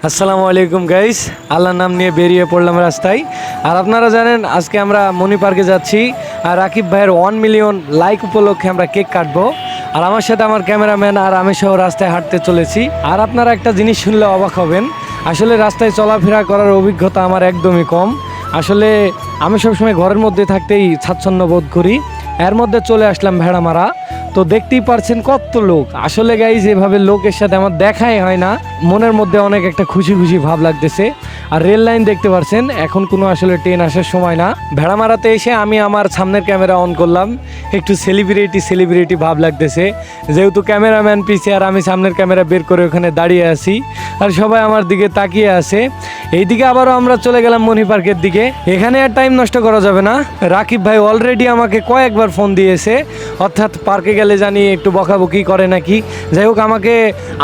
আসসালামু আলাইকুম গাইস, আল্লাহর নাম নিয়ে বেরিয়ে পড়লাম রাস্তায়। আর আপনারা জানেন আজকে আমরা মনি পার্কে যাচ্ছি, আর রাকিব ভাইয়ের 1 মিলিয়ন লাইক উপলক্ষে আমরা কেক কাটবো। আর আমার সাথে আমার ক্যামেরাম্যান আর আমি সহ রাস্তায় হাঁটতে চলেছি। আর আপনারা একটা জিনিস শুনলে অবাক হবেন, আসলে রাস্তায় চলাফেরা করার অভিজ্ঞতা আমার একদমই কম। আসলে আমি সবসময় ঘরের মধ্যে থাকতেই স্বাচ্ছন্দ্য বোধ করি। এর মধ্যে চলে আসলাম ভেড়ামারা। তো দেখতেই পারছেন কত লোক। আসলে গাইজ এভাবে লোকের সাথে আমার দেখাই হয় না, মনের মধ্যে অনেক একটা খুশি খুশি ভাব লাগতেছে। আর রেল লাইন দেখতে পারছেন, এখন কোনো আসলে ট্রেন আসার সময় না। ভেড়ামারাতে এসে আমি আমার সামনের ক্যামেরা অন করলাম, একটু সেলিব্রিটি ভাব লাগতেছে, যেহেতু ক্যামেরাম্যান পিছে আর আমি সামনের ক্যামেরা বের করে ওখানে দাঁড়িয়ে আছি, আর সবাই আমার দিকে তাকিয়ে আছে। এইদিকে আবারও আমরা চলে গেলাম মনি পার্কের দিকে। এখানে আর টাইম নষ্ট করা যাবে না। রাকিব ভাই অলরেডি আমাকে কয়েকবার ফোন দিয়েছে, অর্থাৎ পার্কে গেলে জানি একটু বকাবকি করে নাকি। যাই হোক, আমাকে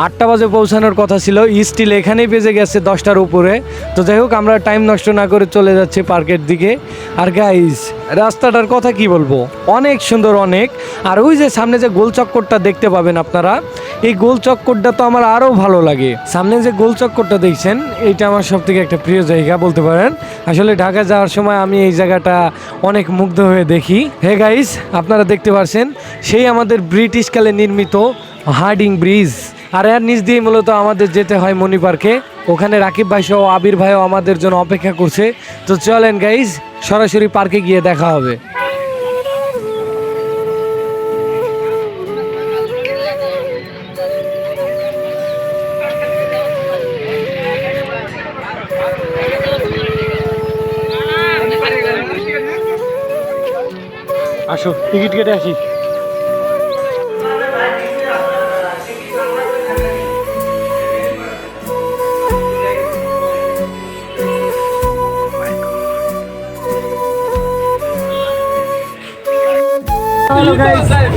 8টা বাজে পৌঁছানোর কথা ছিল, স্টিল এখানেই বেজে গেছে 10টার উপরে। তো যাই হোক, আমরা টাইম নষ্ট না করে চলে যাচ্ছি পার্কের দিকে। আর গাইজ, রাস্তাটার কথা কি বলবো, অনেক সুন্দর অনেক। আর ওই যে সামনে যে গোল চক্করটা দেখতে পাবেন আপনারা, এই গোল চক্করটা তো আমার আরও ভালো লাগে। সামনে যে গোল চক্করটা দেখছেন, এইটা আমার সব থেকে একটা প্রিয় জায়গা বলতে পারেন। আসলে ঢাকা যাওয়ার সময় আমি এই জায়গাটা অনেক মুগ্ধ হয়ে দেখি। হে গাইস, আপনারা দেখতে পাচ্ছেন সেই আমাদের ব্রিটিশকালে নির্মিত হার্ডিং ব্রিজ। আর এর নিচ দিয়ে মূলত আমাদের যেতে হয় মনি পার্কে। ওখানে রাকিব ভাই সহ আবির ভাইও আমাদের জন্য অপেক্ষা করছে। তো চলেন গাইস, সরাসরি পার্কে গিয়ে দেখা হবে। আসো, টিকিট কেটে আসি।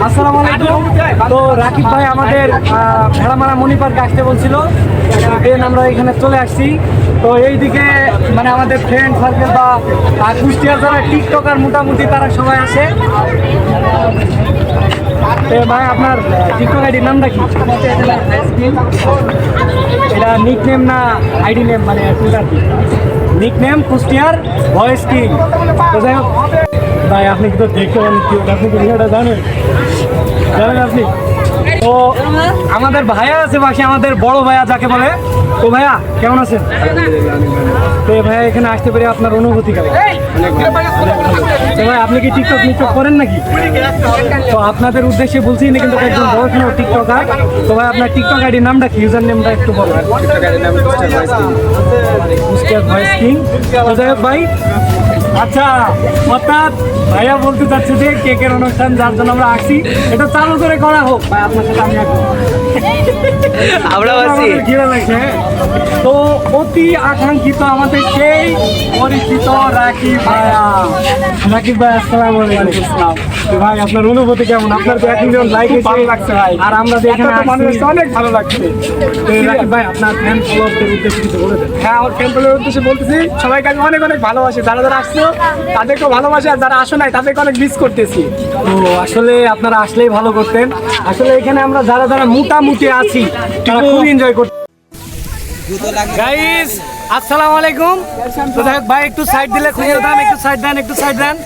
আসসালামু আলাইকুম। তো রাকিব ভাই আমাদের ভেড়ামারা মনি পার্কে আসতে বলছিল, দেন আমরা এখানে চলে আসছি। তো এইদিকে মানে আমাদের ফ্রেন্ড সার্কেল বা কুষ্টিয়ার যারা টিকটকার মোটামুটি তারা সবাই আসে। ভাই আপনার টিকটক আইডির নামটা কি? এটা নিক নেম না আইডি নেম, মানে নিক নেম কুষ্টিয়ার ভয়েস কিং। তো যাই হোক ভাই, আপনি কি তো দেখতে পান, আপনি কি বিষয়টা জানেন আপনি? তো আমাদের ভাইয়া আছে পাশে, আমাদের বড় ভাইয়া যাকে বলে। তো ভাইয়া কেমন আছেন? তো ভাইয়া এখানে আসতে পেরে আপনার অনুভূতি কেমন? তো ভাই আপনি কি টিকটক করেন নাকি? তো আপনাদের উদ্দেশ্যে বলছি না, কিন্তু একজন বড় টিকটকার। তো ভাই আপনার টিকটক আইডির নামটা কি, ইউজার নেমটা একটু বলবেন? কুষ্টিয়ার ভয়েস কিং। তো যাই হোক ভাই, আচ্ছা, অর্থাৎ ভাইয়া বলতে চাচ্ছে যে কেকের অনুষ্ঠান যার জন্য আমরা আসছি, এটা চালু করে করা হোক। ভাই আপনার সাথে আমি ঘিরে লাগছে। তো অতি আকাঙ্ক্ষিত আমাদের সেই পরিচিত রাকিব ভাইয়া। রাকিব ভাই আসসালামু আলাইকুম। ভাই আপনার অনুভূতি কেমন? আপনার তো 1 মিলিয়ন লাইক ভালো লাগছে ভাই, আর আমরা যে এখানে অনেক ভালো লাগছে। রাকিব ভাই আপনার ফ্যান ফলোয়ারদের উদ্দেশ্যে কিছু বলে দেন। হ্যাঁ, আমার ফ্যান ফলোয়ারদের উদ্দেশ্যে বলতেছি, সবাইকে আমি অনেক ভালোবাসি। যারা যারা আসছো তাদেরকেও ভালোবাসি, আর যারা আসো নাই তাদেরকে অনেক মিস করতেছি। তো আসলে আপনারা আসলেই ভালো করতেন। আসলে এখানে আমরা যারা যারা মোটামুটি আছি তারা খুব এনজয় করতে। গাইস আসসালামু আলাইকুম। তো দেখ ভাই, একটু সাইড দিলে খুঁজে দাম, একটু সাইড দেন, একটু সাইড দেন।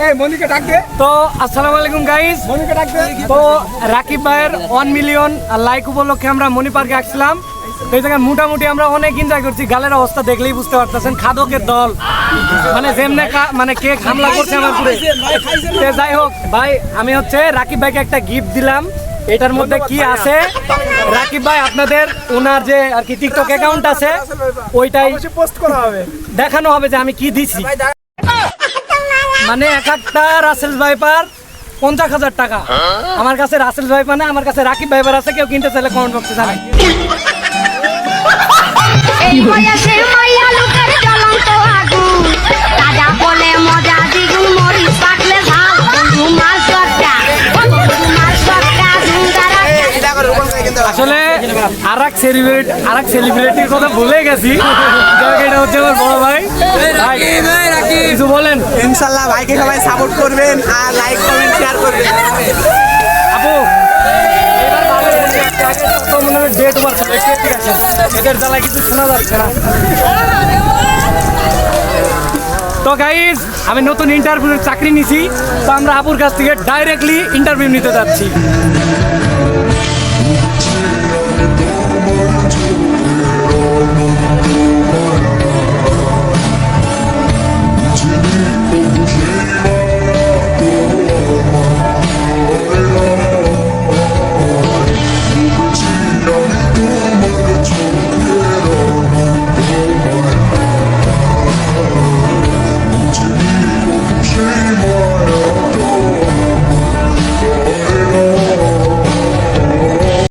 এই মনিকে ডাক দে। তো আসসালামু আলাইকুম গাইস। মনিকে ডাক দে। তো রাকিব ভাইয়ের 1 মিলিয়ন লাইক উপলক্ষে আমরা মনি পার্কে আসছিলাম। এই জায়গায় মোটামুটি আমরা অনেক এনজয় করছি। গালের অবস্থা দেখলেই বুঝতে পারতেছেন, খাদকের দল, মানে যেমনে মানে কেক হামলা করছে আমার পুরে। যাই হোক ভাই, আমি হচ্ছে রাকিব ভাইকে একটা গিফট দিলাম। এটার মধ্যে কি আছে, রাকিব ভাই আপনাদের ওনার যে আর কি টিকটক অ্যাকাউন্ট আছে ওইটাই পোস্ট করা হবে, দেখানো হবে যে আমি কি দিছি। মানে এক একটা রাসেল ভাইপার 50,000 টাকা। আমার কাছে রাসেল ভাইপার না, আমার কাছে রাকিব ভাইপার আছে। কেউ কিনতে চাইলে কমেন্ট বক্সে জানাই। এই বয়সে মাইয়া লোকের জ্বলন্ত আগুন, রাজা বলে মজা দ্বিগুণ, মরিচ পাকলে ঝাল, বন্ধু মাছ দরটা, আসলে আরেক সেলিব্রিটির কথা ভুলে গেছি। এটা হচ্ছে আমার বড় ভাই। কিছু বলেন? ইনশাল্লাহ ভাইকে সবাই সাপোর্ট করবেন আর লাইক কমেন্ট শেয়ার করবেন। আপু এবার ভালো মনে হয় ডেট ওভার করে ঠিক আছে এদের জ্বালায় কিছু শোনা যাচ্ছে না। তো গাইজ আমি নতুন ইন্টারভিউর চাকরি নিছি, তো আমরা আপুর কাছ থেকে ডাইরেক্টলি ইন্টারভিউ নিতে যাচ্ছি।